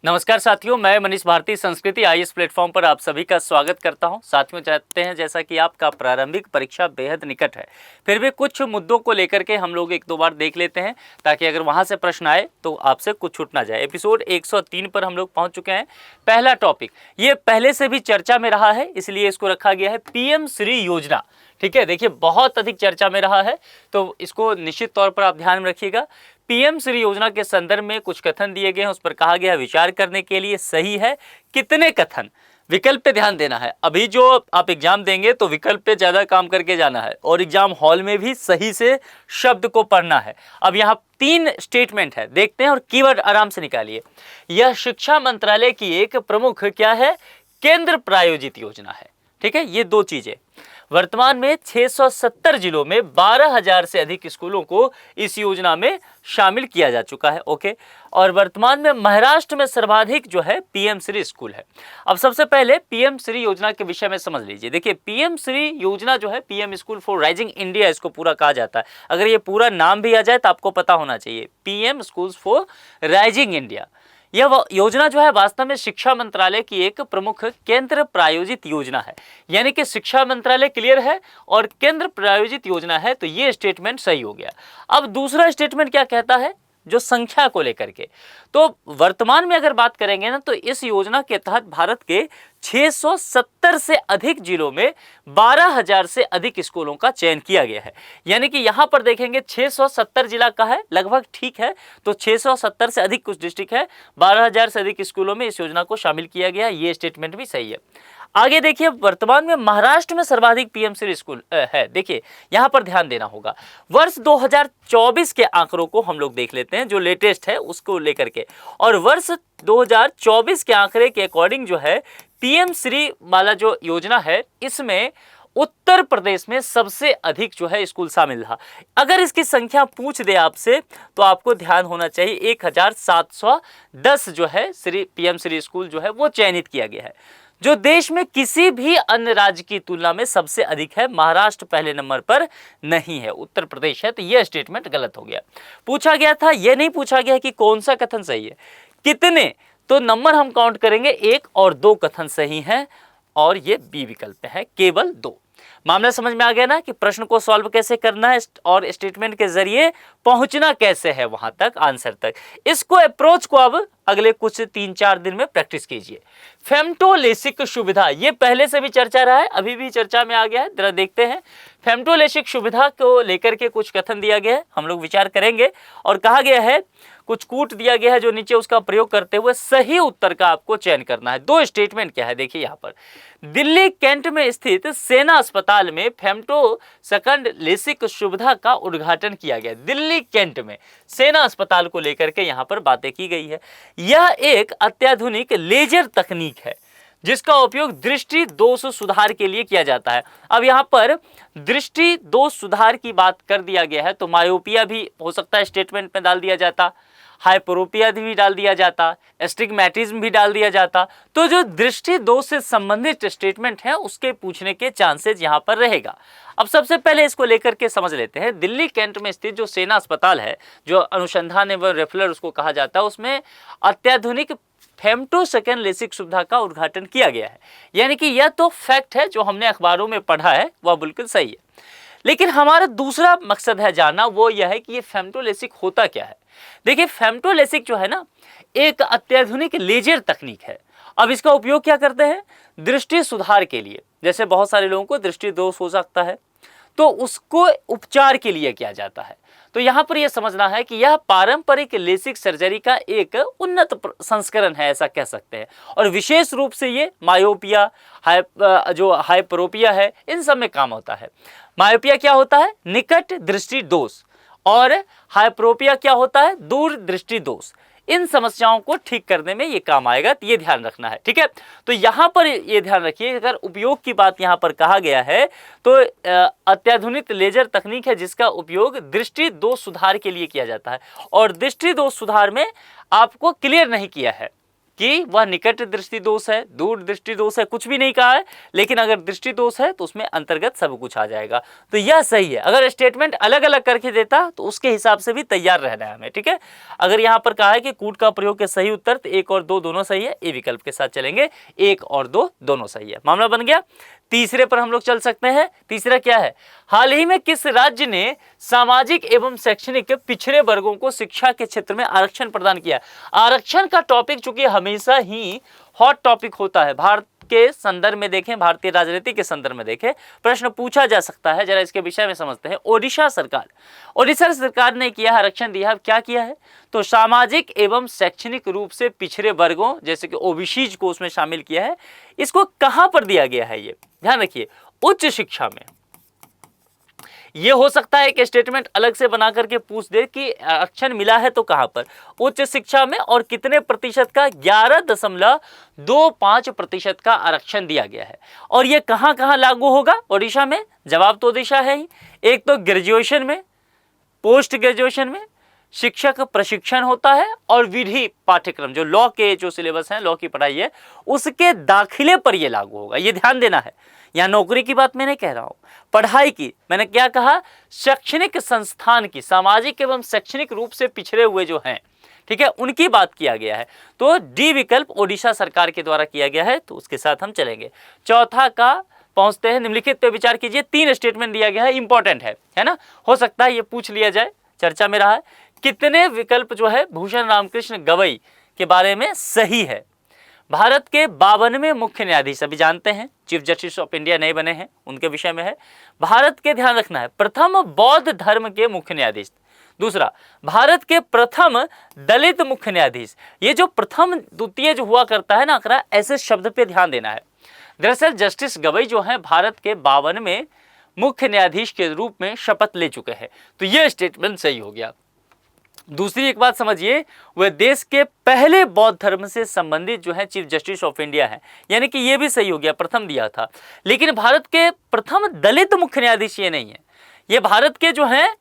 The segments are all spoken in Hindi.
नमस्कार साथियों, मैं मनीष भारती संस्कृति आईएएस प्लेटफॉर्म पर आप सभी का स्वागत करता हूं। साथियों, चाहते हैं जैसा कि आपका प्रारंभिक परीक्षा बेहद निकट है, फिर भी कुछ मुद्दों को लेकर के हम लोग एक दो बार देख लेते हैं ताकि अगर वहां से प्रश्न आए तो आपसे कुछ छूट ना जाए। एपिसोड 103 पर हम लोग पहुंच चुके हैं। पहला टॉपिक ये पहले से भी चर्चा में रहा है, इसलिए इसको रखा गया है पीएम श्री योजना। ठीक है, देखिए बहुत अधिक चर्चा में रहा है तो इसको निश्चित तौर पर आप ध्यान में रखिएगा। पीएम श्री योजना के संदर्भ में कुछ कथन दिए गए हैं, उस पर कहा गया विचार करने के लिए सही है। कितने कथन, विकल्प पे ध्यान देना है। अभी जो आप एग्जाम देंगे तो विकल्प पे ज्यादा काम करके जाना है और एग्जाम हॉल में भी सही से शब्द को पढ़ना है। अब यहाँ 3 स्टेटमेंट है, देखते हैं और कीवर्ड आराम से निकालिए। यह शिक्षा मंत्रालय की एक प्रमुख क्या है, केंद्र प्रायोजित योजना है। ठीक है, ये 2 चीजें। वर्तमान में 670 जिलों में 12,000 से अधिक स्कूलों को इस योजना में शामिल किया जा चुका है। ओके, और वर्तमान में महाराष्ट्र में सर्वाधिक जो है पीएम श्री स्कूल है। अब सबसे पहले पीएम श्री योजना के विषय में समझ लीजिए। देखिए, पीएम श्री योजना जो है, PM school for rising India इसको पूरा कहा जाता है। अगर ये पूरा नाम भी आ जाए तो आपको पता होना चाहिए, PM schools for rising India. यह योजना जो है वास्तव में शिक्षा मंत्रालय की एक प्रमुख केंद्र प्रायोजित योजना है। यानी कि शिक्षा मंत्रालय क्लियर है और केंद्र प्रायोजित योजना है, तो ये स्टेटमेंट सही हो गया। अब दूसरा स्टेटमेंट क्या कहता है, जो संख्या को लेकर के, तो वर्तमान में अगर बात करेंगे ना, तो इस योजना के तहत भारत के 670 से अधिक जिलों में 12,000 से अधिक स्कूलों का चयन किया गया है। यानी कि यहां पर देखेंगे 670 जिला का है, लगभग ठीक है, तो 670 से अधिक कुछ डिस्ट्रिक्ट है, 12,000 से अधिक स्कूलों में इस योजना को शामिल किया गया। ये स्टेटमेंट भी सही है। आगे देखिए, वर्तमान में महाराष्ट्र में सर्वाधिक पीएम श्री स्कूल है। देखिए, यहां पर ध्यान देना होगा। वर्ष 2024 के आंकड़ों को हम लोग देख लेते हैं, जो लेटेस्ट है उसको लेकर के। और वर्ष 2024 के आंकड़े के अकॉर्डिंग जो है पीएम श्री वाला जो योजना है, इसमें उत्तर प्रदेश में सबसे अधिक जो है स्कूल शामिल था। अगर इसकी संख्या पूछ दे आपसे तो आपको ध्यान होना चाहिए 1710 जो है पीएम श्री स्कूल जो है वो चयनित किया गया है, जो देश में किसी भी अन्य राज्य की तुलना में सबसे अधिक है। महाराष्ट्र पहले नंबर पर नहीं है, उत्तर प्रदेश है। तो यह स्टेटमेंट गलत हो गया। पूछा गया था, यह नहीं पूछा गया कि कौन सा कथन सही है, कितने, तो नंबर हम काउंट करेंगे, 1 और 2 कथन सही हैं और ये बी विकल्प है, केवल 2। मामला समझ में आ गया ना कि प्रश्न को सॉल्व कैसे करना है और स्टेटमेंट के जरिए पहुंचना कैसे है वहां तक, आंसर तक। इसको अप्रोच को अब अगले कुछ 3-4 दिन में प्रैक्टिस कीजिए। फेम्टोलेसिक सुविधा, ये पहले से भी चर्चा रहा है, अभी भी चर्चा में आ गया है। जरा देखते हैं, फेम्टोलेसिक सुविधा को लेकर के कुछ कथन दिया गया है, हम लोग विचार करेंगे। और कहा गया है, कुछ कूट दिया गया है जो नीचे, उसका प्रयोग करते हुए सही उत्तर का आपको चयन करना है। 2 स्टेटमेंट क्या है, देखिए यहाँ पर। दिल्ली कैंट में स्थित सेना अस्पताल में फेम्टो सेकंड लेसिक सुविधा का उद्घाटन किया गया। दिल्ली कैंट में सेना अस्पताल को लेकर के यहाँ पर बातें की गई है। यह एक अत्याधुनिक लेजर तकनीक है जिसका उपयोग दृष्टि दोष सुधार के लिए किया जाता है। अब यहाँ पर दृष्टि दोष सुधार की बात कर दिया गया है, तो मायोपिया भी हो सकता है स्टेटमेंट में डाल दिया जाता, हाइपरोपिया भी डाल दिया जाता, एस्टिग्मैटिज्म भी डाल दिया जाता। तो जो दृष्टि दोष से संबंधित स्टेटमेंट है उसके पूछने के चांसेस यहाँ पर रहेगा। अब सबसे पहले इसको लेकर के समझ लेते हैं। दिल्ली कैंट में स्थित जो सेना अस्पताल है, जो अनुसंधान एवं रेफरल उसको कहा जाता है, उसमें अत्याधुनिक फेम्टो सेकंड लेसिक सुविधा का उद्घाटन किया गया है। यानी कि यह तो फैक्ट है, जो हमने अखबारों में पढ़ा है वह बिल्कुल सही है। लेकिन हमारा दूसरा मकसद है जानना, वो यह है कि ये फेम्टोलेसिक होता क्या है। देखिए, फेम्टोलेसिक जो है ना, एक अत्याधुनिक लेजर तकनीक है। अब इसका उपयोग क्या करते हैं, दृष्टि सुधार के लिए। जैसे बहुत सारे लोगों को दृष्टि दोष हो सकता है, तो उसको उपचार के लिए किया जाता है। तो यहाँ पर यह समझना है कि यह पारंपरिक लेसिक सर्जरी का एक उन्नत संस्करण है, ऐसा कह सकते हैं। और विशेष रूप से ये मायोपिया, जो हाइपरोपिया है, इन सब में काम होता है। मायोपिया क्या होता है, निकट दृष्टि दोष, और हाइपरोपिया क्या होता है, दूर दृष्टि दोष। इन समस्याओं को ठीक करने में ये काम आएगा, तो ये ध्यान रखना है। ठीक है, तो यहाँ पर ये ध्यान रखिए, अगर उपयोग की बात यहाँ पर कहा गया है तो अत्याधुनिक लेजर तकनीक है जिसका उपयोग दृष्टि दोष सुधार के लिए किया जाता है। और दृष्टि दोष सुधार में आपको क्लियर नहीं किया है कि वह निकट दृष्टि दोष है, दूर दृष्टि दोष है, कुछ भी नहीं कहा है, लेकिन अगर दृष्टि दोष है तो उसमें अंतर्गत सब कुछ आ जाएगा। तो यह सही है। अगर स्टेटमेंट अलग अलग करके देता तो उसके हिसाब से भी तैयार रहना है हमें, ठीक है। अगर यहाँ पर कहा है कि कूट का प्रयोग के सही उत्तर, तो 1 और 2 दोनों सही है, ए विकल्प के साथ चलेंगे, 1 और 2 दोनों सही है। मामला बन गया। तीसरे पर हम लोग चल सकते हैं। तीसरा क्या है, हाल ही में किस राज्य ने सामाजिक एवं शैक्षणिक पिछड़े वर्गों को शिक्षा के क्षेत्र में आरक्षण प्रदान किया। आरक्षण का टॉपिक चूंकि हमेशा ही हॉट टॉपिक होता है, भारत के संदर्भ में देखें, भारतीय राजनीति के संदर्भ में देखें, प्रश्न पूछा जा सकता है। जरा इसके विषय में समझते हैं। ओडिशा सरकार ने किया आरक्षण दिया, क्या किया है, तो सामाजिक एवं शैक्षणिक रूप से पिछड़े वर्गों जैसे कि ओबीसीज को उसमें शामिल किया है। इसको कहां पर दिया गया है, ये ध्यान रखिए, उच्च शिक्षा में। ये हो सकता है कि स्टेटमेंट अलग से बना करके पूछ दे कि आरक्षण मिला है तो कहां पर, उच्च शिक्षा में, और कितने प्रतिशत का, 11.25% का आरक्षण दिया गया है। और ये कहां कहां लागू होगा ओडिशा में, जवाब तो ओडिशा है ही। एक तो ग्रेजुएशन में, पोस्ट ग्रेजुएशन में शिक्षक प्रशिक्षण होता है, और विधि पाठ्यक्रम जो लॉ के जो सिलेबस है, लॉ की पढ़ाई है, उसके दाखिले पर यह लागू होगा। ये ध्यान देना है। यहाँ नौकरी की बात मैं नहीं कह रहा हूं, पढ़ाई की। मैंने क्या कहा, शैक्षणिक संस्थान की, सामाजिक एवं शैक्षणिक रूप से पिछड़े हुए जो हैं, ठीक है, उनकी बात किया गया है। तो डी विकल्प ओडिशा सरकार के द्वारा किया गया है, तो उसके साथ हम चलेंगे। चौथा का पहुंचते हैं, निम्नलिखित पे विचार कीजिए। 3 स्टेटमेंट दिया गया है, इंपॉर्टेंट है ना, हो सकता है ये पूछ लिया जाए, चर्चा में रहा है। कितने विकल्प जो है भूषण रामकृष्ण गवई के बारे में सही है। भारत के 52वें मुख्य न्यायाधीश, अभी जानते हैं चीफ जस्टिस ऑफ इंडिया नए बने हैं, उनके विषय में है। भारत के, ध्यान रखना है, प्रथम बौद्ध धर्म के मुख्य न्यायाधीश। दूसरा, भारत के प्रथम दलित मुख्य न्यायाधीश। ये जो प्रथम द्वितीय जो हुआ करता है ना आंकड़ा, ऐसे शब्द पे ध्यान देना है। दरअसल जस्टिस गवई जो है भारत के 52वें मुख्य न्यायाधीश के रूप में शपथ ले चुके हैं। तो यह स्टेटमेंट सही हो गया। दूसरी एक बात समझिए, वह देश के पहले बौद्ध धर्म से संबंधित जो है चीफ जस्टिस ऑफ इंडिया है, यानी कि यह भी सही हो गया, प्रथम दिया था। लेकिन भारत के प्रथम दलित मुख्य न्यायाधीश ये नहीं है, ये भारत के जो हैं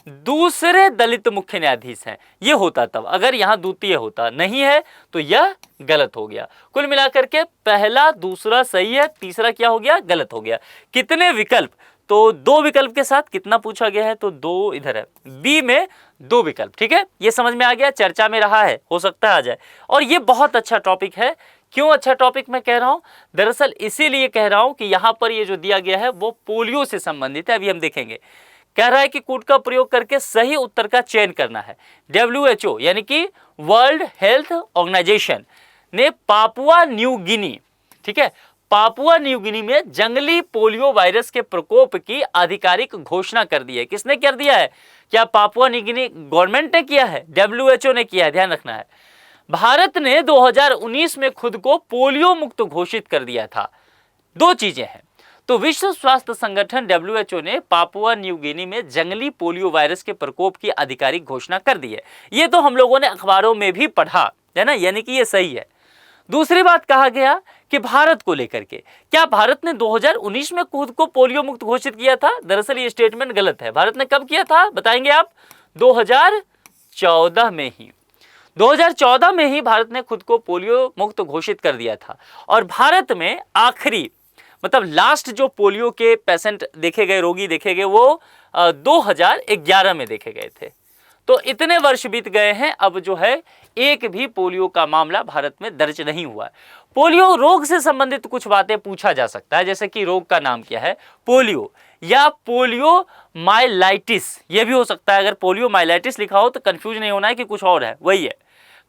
दूसरे दलित मुख्य न्यायाधीश हैं। ये होता तब, अगर यहाँ द्वितीय होता, नहीं है तो यह गलत हो गया। कुल मिलाकर के पहला दूसरा सही है, तीसरा क्या हो गया, गलत हो गया। कितने विकल्प, तो 2 विकल्प के साथ कितना पूछा गया है, तो 2 इधर है, बी में 2 विकल्प, ठीक है। ये समझ में आ गया, चर्चा में रहा है, हो सकता है आ जाए। और ये बहुत अच्छा टॉपिक है। क्यों अच्छा टॉपिक मैं कह रहा हूं, दरअसल इसीलिए कह रहा हूं कि यहां पर ये जो दिया गया है वो पोलियो से संबंधित है। अभी हम देखेंगे, कह रहा है कि कूट का प्रयोग करके सही उत्तर का चयन करना है। WHO यानी कि वर्ल्ड हेल्थ ऑर्गेनाइजेशन ने पापुआ न्यू गिनी, ठीक है, पापुआ न्यू गिनी में जंगली पोलियो वायरस के प्रकोप की आधिकारिक घोषणा कर दी है। किसने कर दिया है, क्या पापुआ न्यू गिनी गवर्नमेंट ने किया है, WHO ने किया है, ध्यान रखना है। भारत ने 2019 में खुद को पोलियो मुक्त घोषित कर दिया था। 2 चीजें हैं, तो विश्व स्वास्थ्य संगठन WHO ने पापुआ न्यू गिनी में जंगली पोलियो वायरस के प्रकोप की आधिकारिक घोषणा कर दी है। ये तो हम लोगों ने अखबारों में भी पढ़ा है ना, यानी कि ये सही है। दूसरी बात कहा गया कि भारत को लेकर के, क्या भारत ने 2019 में खुद को पोलियो मुक्त घोषित किया था, दरअसल ये स्टेटमेंट गलत है। भारत ने कब किया था बताएंगे आप, 2014 में ही, 2014 में ही भारत ने खुद को पोलियो मुक्त घोषित कर दिया था। और भारत में आखिरी मतलब लास्ट जो पोलियो के पेशेंट देखे गए, रोगी देखे गए, वो 2011 में देखे गए थे। तो इतने वर्ष बीत गए हैं, अब जो है एक भी पोलियो का मामला भारत में दर्ज नहीं हुआ है। पोलियो रोग से संबंधित कुछ बातें पूछा जा सकता है, जैसे कि रोग का नाम क्या है, पोलियो या पोलियो माइलाइटिस, यह भी हो सकता है। अगर पोलियो माइलाइटिस लिखा हो तो कंफ्यूज नहीं होना है कि कुछ और है, वही है।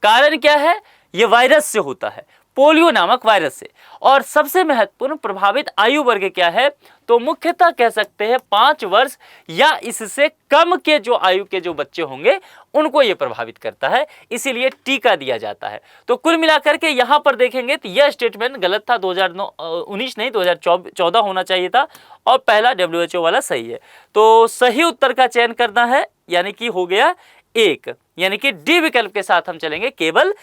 कारण क्या है, यह वायरस से होता है, पोलियो नामक वायरस से। और सबसे महत्वपूर्ण प्रभावित आयु वर्ग क्या है, तो मुख्यतः कह सकते हैं 5 वर्ष या इससे कम के जो आयु के जो बच्चे होंगे उनको ये प्रभावित करता है, इसीलिए टीका दिया जाता है। तो कुल मिलाकर के यहां पर देखेंगे तो यह स्टेटमेंट गलत था, 2019 नहीं 2014 होना चाहिए था, और पहला WHO वाला सही है। तो सही उत्तर का चयन करना है, यानी कि हो गया 1, यानी कि डी विकल्प के साथ हम चलेंगे, केवल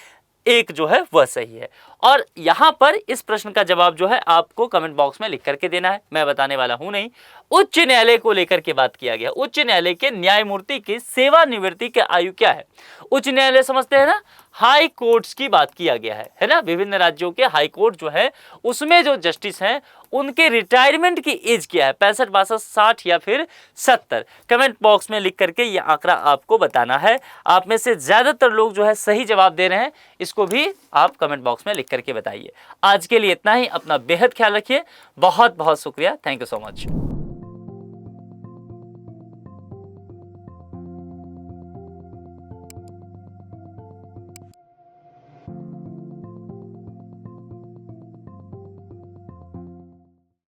1 जो है वह सही है। और यहां पर इस प्रश्न का जवाब जो है आपको कमेंट बॉक्स में लिख करके देना है, मैं बताने वाला हूं नहीं। उच्च न्यायालय को लेकर के बात किया गया, उच्च न्यायालय के न्यायमूर्ति की सेवानिवृत्ति की आयु क्या है। उच्च न्यायालय समझते हैं ना, हाई कोर्ट्स की बात किया गया है ना। विभिन्न राज्यों के हाई कोर्ट जो है उसमें जो जस्टिस हैं उनके रिटायरमेंट की एज क्या है, 65, 62, 60 या फिर 70। कमेंट बॉक्स में लिख करके ये आंकड़ा आपको बताना है। आप में से ज्यादातर लोग जो है सही जवाब दे रहे हैं, इसको भी आप कमेंट बॉक्स में लिख करके बताइए। आज के लिए इतना ही। अपना बेहद ख्याल रखिए। बहुत बहुत शुक्रिया। Thank you so much.